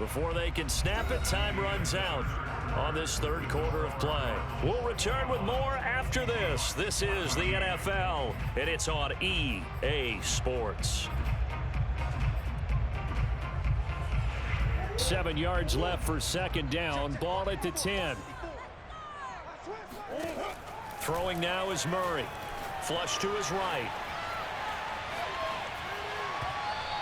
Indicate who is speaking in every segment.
Speaker 1: Before they can snap it, time runs out on this third quarter of play. We'll return with more after this. This is the NFL, and it's on EA Sports. 7 yards left for second down. Ball at the 10. Throwing now is Murray. Flush to his right.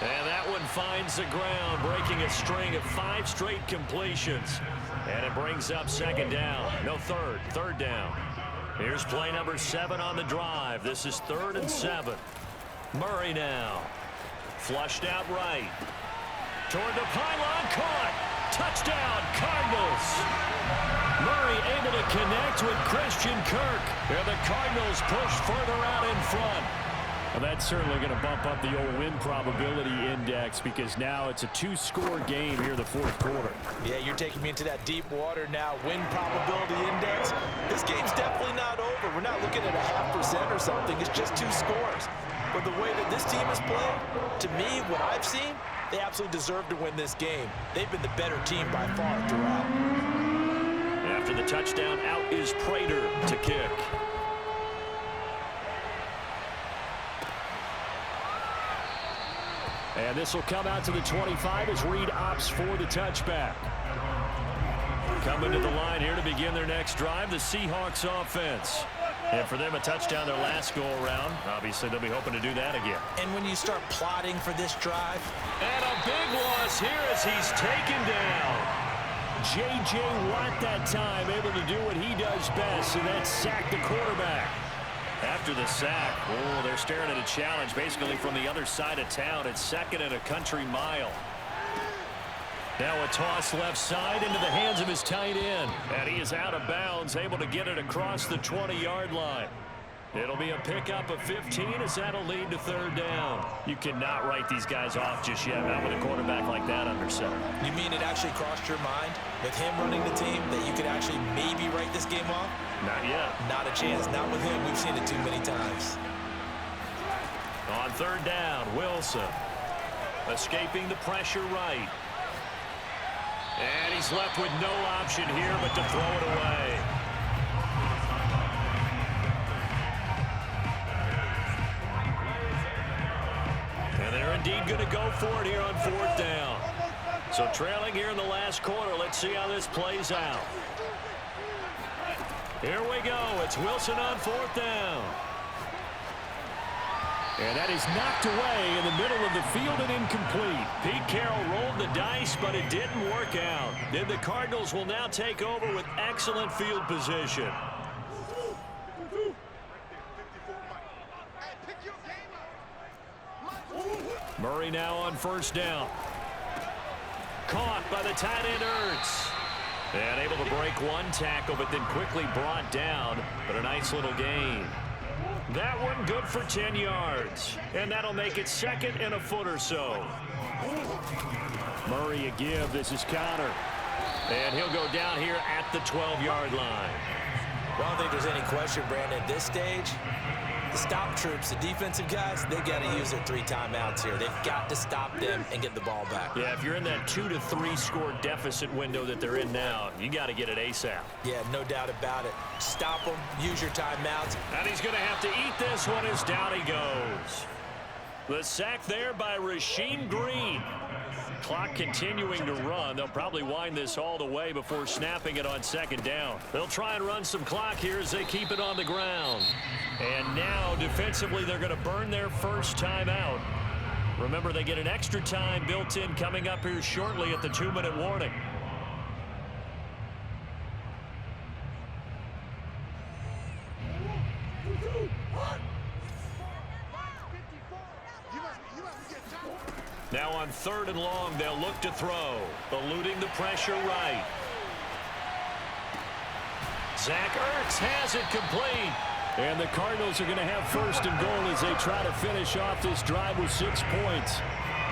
Speaker 1: And that one finds the ground, breaking a string of 5 straight completions. And it brings up second down. No, third down. Here's play number 7 on the drive. This is 3rd and 7. Murray now. Flushed out right. Toward the pylon, caught. Touchdown, Cardinals. Murray able to connect with Christian Kirk. And the Cardinals push further out in front. Well, that's certainly going to bump up the old win probability index because now it's a 2-score game here in the fourth quarter.
Speaker 2: Yeah, you're taking me into that deep water now. Win probability index. This game's definitely not over. We're not looking at a 0.5% or something. It's just 2 scores. But the way that this team has played, to me, what I've seen, they absolutely deserve to win this game. They've been the better team by far throughout.
Speaker 1: After the touchdown, out is Prater to kick. And this will come out to the 25 as Reed opts for the touchback. Coming to the line here to begin their next drive, the Seahawks offense. And for them, a touchdown their last go-around. Obviously, they'll be hoping to do that again.
Speaker 2: And when you start plotting for this drive.
Speaker 1: And a big loss here as he's taken down. J.J. Watt that time able to do what he does best, and that's sack the quarterback. After the sack, they're staring at a challenge basically from the other side of town. It's 2nd and a country mile. Now a toss left side into the hands of his tight end. And he is out of bounds, able to get it across the 20-yard line. It'll be a pickup of 15 as that'll lead to 3rd down. You cannot write these guys off just yet, not with a quarterback like that under center.
Speaker 2: You mean it actually crossed your mind with him running the team that you could actually maybe write this game off?
Speaker 1: Not yet.
Speaker 2: Not a chance. Not with him. We've seen it too many times.
Speaker 1: On 3rd down, Wilson. Escaping the pressure right. And he's left with no option here but to throw it away. And they're indeed going to go for it here on 4th down. So trailing here in the last quarter. Let's see how this plays out. Here we go. It's Wilson on 4th down. And that is knocked away in the middle of the field and incomplete. Pete Carroll rolled the dice, but it didn't work out. Then the Cardinals will now take over with excellent field position. Murray now on 1st down. Caught by the tight end Ertz. And able to break one tackle, but then quickly brought down. But a nice little gain. That one good for 10 yards. And that'll make it 2nd and a foot or so. Murray a give. This is Connor. And he'll go down here at the 12-yard line.
Speaker 2: Well, I don't think there's any question, Brandon, at this stage, the stop troops, the defensive guys, they've got to use their 3 timeouts here. They've got to stop them and get the ball back.
Speaker 1: Yeah, if you're in that 2 to 3 score deficit window that they're in now, you got to get it ASAP.
Speaker 2: Yeah, no doubt about it. Stop them, use your timeouts.
Speaker 1: And he's going to have to eat this one as down he goes. The sack there by Rasheem Green. Clock continuing to run. They'll probably wind this all the way before snapping it on 2nd down. They'll try and run some clock here as they keep it on the ground. And now, defensively, they're going to burn their first timeout. Remember, they get an extra time built in coming up here shortly at the 2-minute warning. Now on 3rd and long, they'll look to throw. Eluding the pressure right. Zach Ertz has it complete. And the Cardinals are going to have 1st and goal as they try to finish off this drive with 6 points.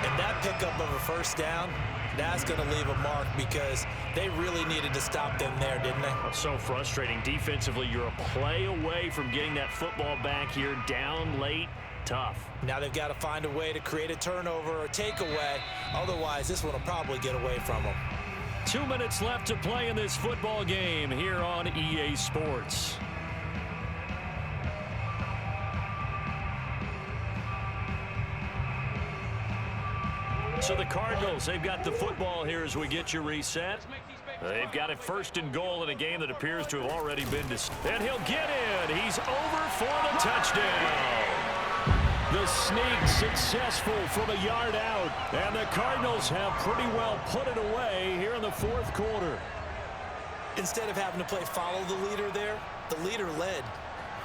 Speaker 2: And that pickup of a 1st down, that's going to leave a mark because they really needed to stop them there, didn't they?
Speaker 1: So frustrating. Defensively, you're a play away from getting that football back here down late. Tough.
Speaker 2: Now they've got to find a way to create a turnover or takeaway. Otherwise, this one will probably get away from them.
Speaker 1: 2 minutes left to play in this football game here on EA Sports. So the Cardinals, they've got the football here as we get you reset. They've got it first and goal in a game that appears to have already been decided. And he'll get in. He's over for the touchdown. The sneak successful from a yard out. And the Cardinals have pretty well put it away here in the fourth quarter.
Speaker 2: Instead of having to play follow the leader there, the leader led.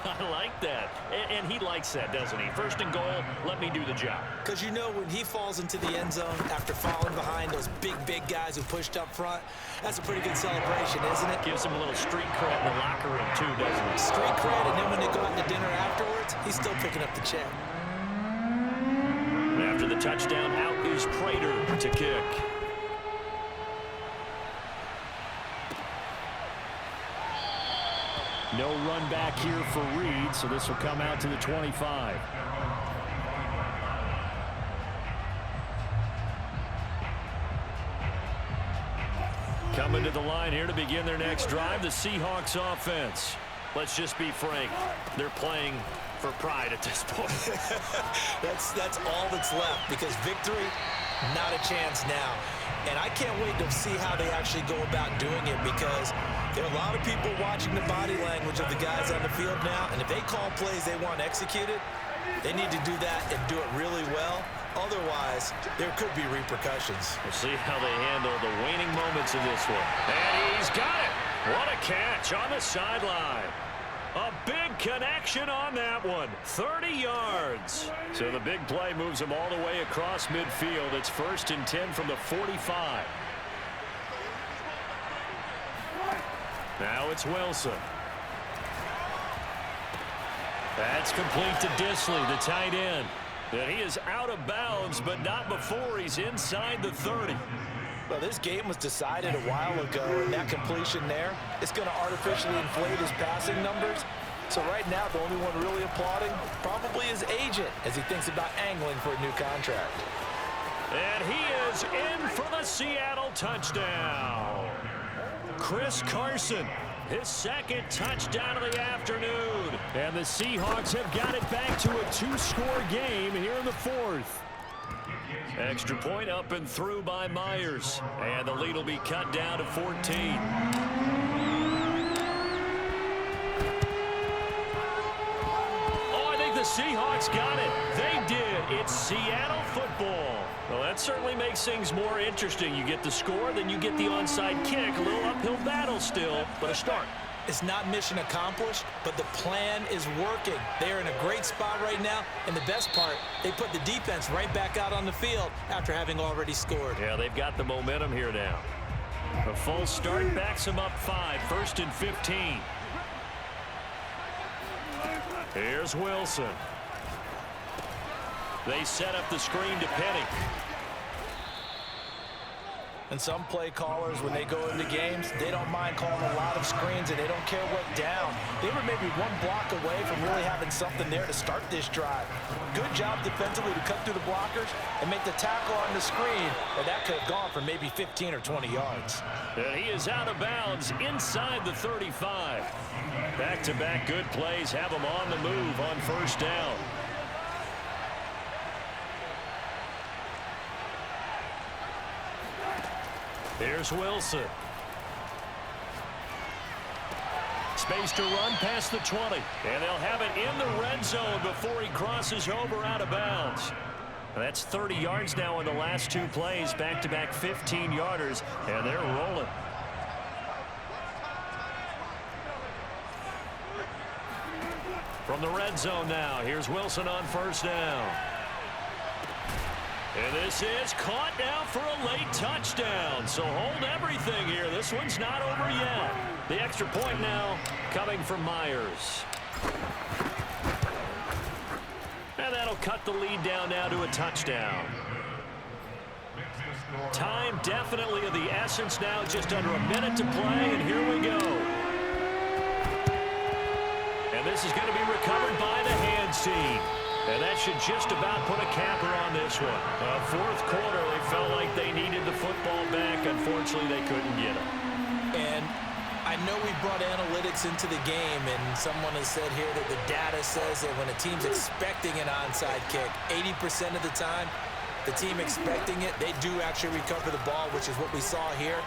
Speaker 1: I like that. And he likes that, doesn't he? First and goal, let me do the job.
Speaker 2: Because you know when he falls into the end zone after falling behind those big guys who pushed up front, that's a pretty good celebration, isn't it?
Speaker 1: Gives him a little street cred in the locker room, too, doesn't it?
Speaker 2: Street cred, and then when they go out to dinner afterwards, he's still picking up the check.
Speaker 1: After the touchdown, out is Prater to kick. No run back here for Reed, so this will come out to the 25. Coming to the line here to begin their next drive, the Seahawks offense. Let's just be frank, they're playing for pride at this point.
Speaker 2: That's all that's left, because victory, not a chance now. And I can't wait to see how they actually go about doing it, because there are a lot of people watching the body language of the guys on the field now, and if they call plays they want executed, they need to do that and do it really well. Otherwise, there could be repercussions.
Speaker 1: We'll see how they handle the waning moments of this one. And he's got it. What a catch on the sideline. A big connection on that one. 30 yards. So the big play moves him all the way across midfield. It's 1st and 10 from the 45. Now it's Wilson. That's complete to Disley, the tight end. And he is out of bounds, but not before he's inside the 30.
Speaker 2: Well, this game was decided a while ago, and that completion there is going to artificially inflate his passing numbers. So right now, the only one really applauding probably his agent as he thinks about angling for a new contract.
Speaker 1: And he is in for the Seattle touchdown. Chris Carson, his second touchdown of the afternoon. And the Seahawks have got it back to a 2-score game here in the fourth. Extra point up and through by Myers. And the lead will be cut down to 14. Oh, I think the Seahawks got it. They did. It's Seattle football. Well, that certainly makes things more interesting. You get the score, then you get the onside kick. A little uphill battle still, but a start.
Speaker 2: It's not mission accomplished, but the plan is working. They're in a great spot right now, and the best part, they put the defense right back out on the field after having already scored.
Speaker 1: Yeah, they've got the momentum here now. A full start backs them up 5, 1st and 15. Here's Wilson. They set up the screen to Penny.
Speaker 2: And some play callers, when they go into games, they don't mind calling a lot of screens, and they don't care what down. They were maybe one block away from really having something there to start this drive. Good job defensively to cut through the blockers and make the tackle on the screen, or that could have gone for maybe 15 or 20 yards.
Speaker 1: And he is out of bounds inside the 35. Back-to-back good plays have him on the move on first down. Here's Wilson. Space to run past the 20. And they'll have it in the red zone before he crosses over out of bounds. And that's 30 yards now in the last 2 plays. Back-to-back 15-yarders. And they're rolling. From the red zone now, here's Wilson on first down. And this is caught now for a late touchdown. So hold everything here. This one's not over yet. The extra point now coming from Myers. And that'll cut the lead down now to a touchdown. Time definitely of the essence now. Just under a minute to play, and here we go. And this is going to be recovered by the hands team. And that should just about put a capper on this one. Fourth quarter, they felt like they needed the football back. Unfortunately, they couldn't get it.
Speaker 2: And I know we brought analytics into the game, and someone has said here that the data says that when a team's expecting an onside kick, 80% of the time, the team expecting it, they do actually recover the ball, which is what we saw here.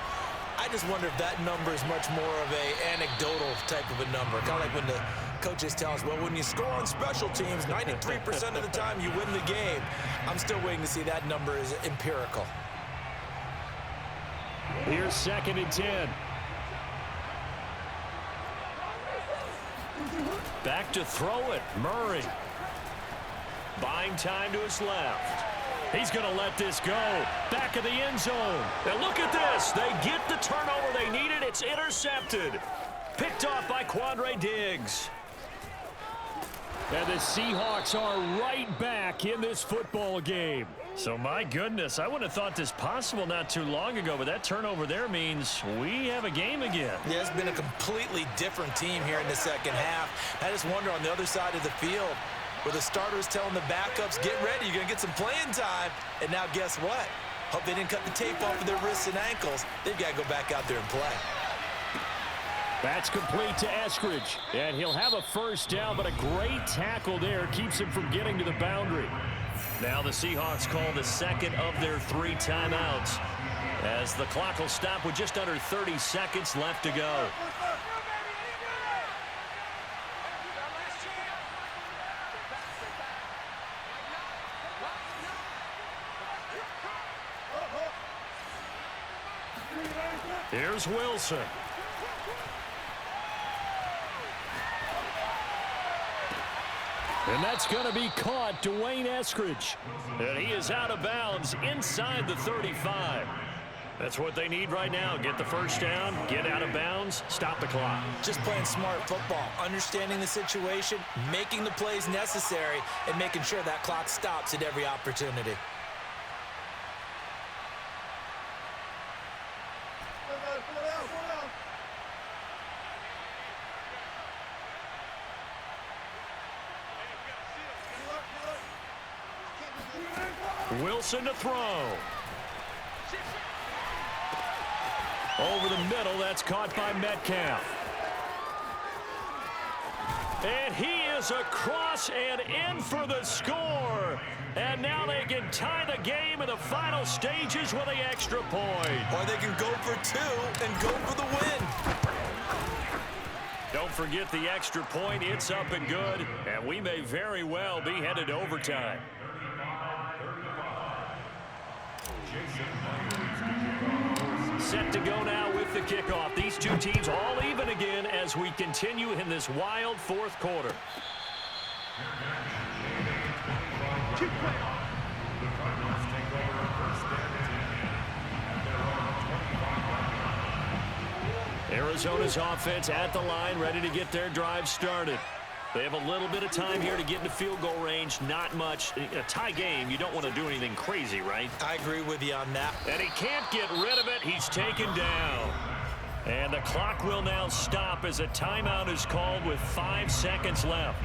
Speaker 2: I just wonder if that number is much more of a anecdotal type of a number. Kind of like when the coaches tell us, well, when you score on special teams, 93% of the time you win the game. I'm still waiting to see that number is empirical.
Speaker 1: Here's 2nd and 10. Back to throw it. Murray. Buying time to his left. He's going to let this go. Back of the end zone. And look at this. They get the turnover they needed. It's intercepted. Picked off by Quandre Diggs. And the Seahawks are right back in this football game. So, my goodness, I wouldn't have thought this possible not too long ago, but that turnover there means we have a game again.
Speaker 2: Yeah, it's been a completely different team here in the second half. I just wonder on the other side of the field, where the starters telling the backups, get ready, you're going to get some playing time. And now guess what? Hope they didn't cut the tape off of their wrists and ankles. They've got to go back out there and play.
Speaker 1: That's complete to Eskridge. And he'll have a first down, but a great tackle there keeps him from getting to the boundary. Now the Seahawks call the second of their 3 timeouts, as the clock will stop with just under 30 seconds left to go. Here's Wilson. And that's going to be caught, Dwayne Eskridge. And he is out of bounds inside the 35. That's what they need right now. Get the first down, get out of bounds, stop the clock.
Speaker 2: Just playing smart football, understanding the situation, making the plays necessary, and making sure that clock stops at every opportunity.
Speaker 1: Wilson to throw. Over the middle, that's caught by Metcalf. And he is across and in for the score. And now they can tie the game in the final stages with an extra point.
Speaker 2: Or they can go for 2 and go for the win.
Speaker 1: Don't forget the extra point. It's up and good. And we may very well be headed to overtime. Set to go now with the kickoff. These two teams all even again as we continue in this wild fourth quarter. Arizona's offense at the line, ready to get their drive started. They have a little bit of time here to get into field goal range. Not much. In a tie game, you don't want to do anything crazy, right?
Speaker 2: I agree with you on that.
Speaker 1: And he can't get rid of it. He's taken down. And the clock will now stop as a timeout is called with 5 seconds left.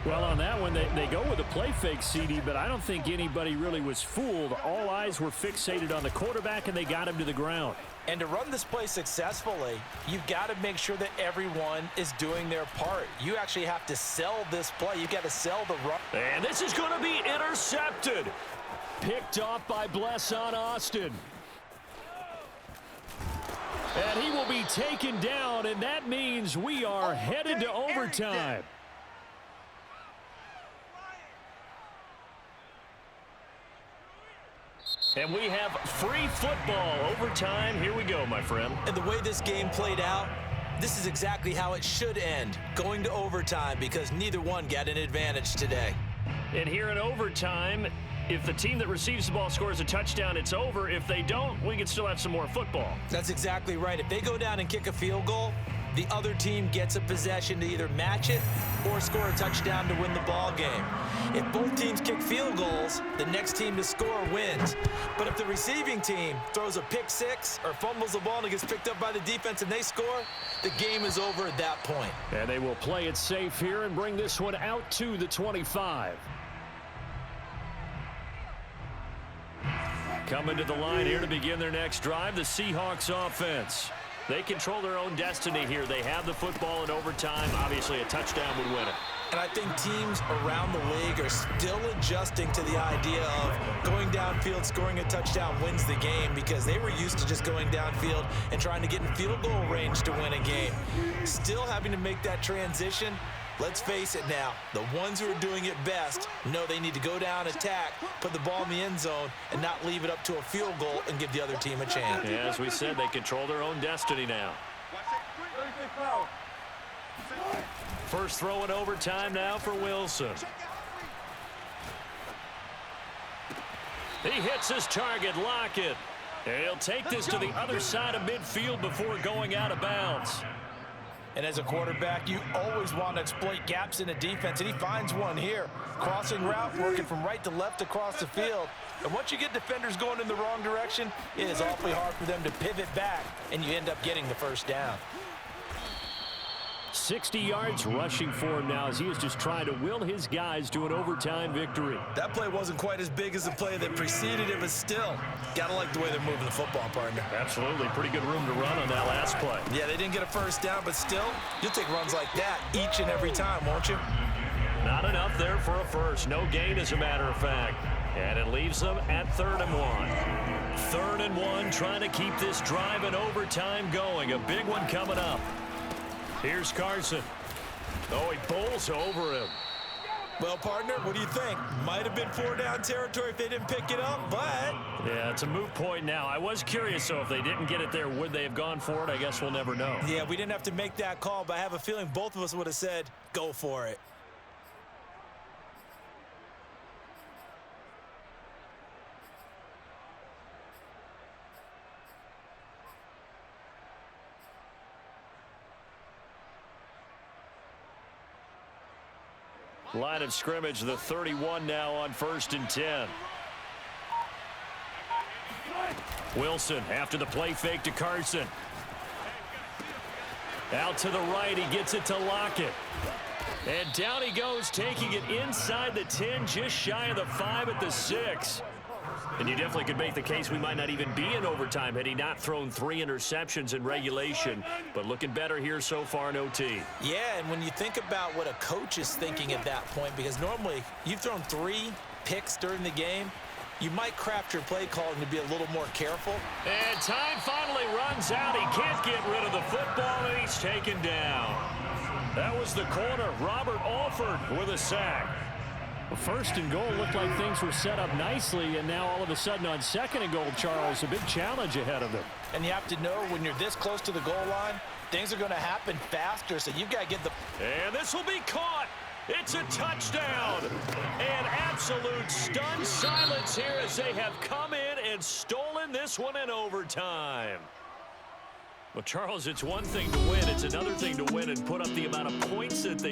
Speaker 1: Well, on that one, they go with a play fake, CD, but I don't think anybody really was fooled. All eyes were fixated on the quarterback, and they got him to the ground.
Speaker 2: And to run this play successfully, you've got to make sure that everyone is doing their part. You actually have to sell this play. You've got to sell the run.
Speaker 1: And this is going to be intercepted. Picked off by Blesson Austin. And he will be taken down, and that means we are headed to overtime. And we have free football overtime. Here we go, my friend.
Speaker 2: And the way this game played out, this is exactly how it should end, going to overtime, because neither one got an advantage today.
Speaker 1: And here in overtime, if the team that receives the ball scores a touchdown, it's over. If they don't, we can still have some more football.
Speaker 2: That's exactly right. If they go down and kick a field goal, the other team gets a possession to either match it or score a touchdown to win the ball game. If both teams kick field goals, the next team to score wins. But if the receiving team throws a pick six or fumbles the ball and it gets picked up by the defense and they score, the game is over at that point.
Speaker 1: And they will play it safe here and bring this one out to the 25. Coming to the line here to begin their next drive, the Seahawks offense. They control their own destiny here. They have the football in overtime. Obviously, a touchdown would win it.
Speaker 2: And I think teams around the league are still adjusting to the idea of going downfield, scoring a touchdown wins the game, because they were used to just going downfield and trying to get in field goal range to win a game. Still having to make that transition. Let's face it now, the ones who are doing it best know they need to go down, attack, put the ball in the end zone, and not leave it up to a field goal and give the other team a chance.
Speaker 1: Yeah, as we said, they control their own destiny now. First throw in overtime now for Wilson. He hits his target, Lockett. He'll take this to the other side of midfield before going out of bounds.
Speaker 2: And as a quarterback, you always want to exploit gaps in a defense, and he finds one here. Crossing route, working from right to left across the field. And once you get defenders going in the wrong direction, it is awfully hard for them to pivot back, and you end up getting the first down.
Speaker 1: 60 yards rushing for him now as he is just trying to will his guys to an overtime victory.
Speaker 2: That play wasn't quite as big as the play that preceded it, but still, gotta like the way they're moving the football, partner.
Speaker 1: Absolutely. Pretty good room to run on that last play.
Speaker 2: Yeah, they didn't get a first down, but still, you'll take runs like that each and every time, won't you?
Speaker 1: Not enough there for a first. No gain, as a matter of fact. And it leaves them at 3rd and 1. 3rd and 1, trying to keep this drive in overtime going. A big one coming up. Here's Carson. Oh, he bowls over him.
Speaker 2: Well, partner, what do you think? Might have been 4-down territory if they didn't pick it up, but...
Speaker 1: Yeah, it's a moot point now. I was curious, though, if they didn't get it there, would they have gone for it? I guess we'll never know.
Speaker 2: Yeah, we didn't have to make that call, but I have a feeling both of us would have said, go for it.
Speaker 1: Line of scrimmage, the 31 now on 1st and 10. Wilson after the play fake to Carson. Out to the right, he gets it to Lockett. And down he goes, taking it inside the 10, just shy of the 5 at the 6. And you definitely could make the case we might not even be in overtime had he not thrown 3 interceptions in regulation. But looking better here so far in OT.
Speaker 2: Yeah, and when you think about what a coach is thinking at that point, because normally you've thrown 3 picks during the game, you might craft your play calling to be a little more careful.
Speaker 1: And time finally runs out. He can't get rid of the football, and he's taken down. That was the corner, Robert Alford, with a sack. First and goal looked like things were set up nicely, and now all of a sudden on 2nd and goal, Charles, a big challenge ahead of them.
Speaker 2: And you have to know when you're this close to the goal line, things are going to happen faster, so you've got to get the...
Speaker 1: And this will be caught. It's a touchdown. And absolute stunned silence here as they have come in and stolen this one in overtime. Well, Charles, it's one thing to win. It's another thing to win and put up the amount of points that they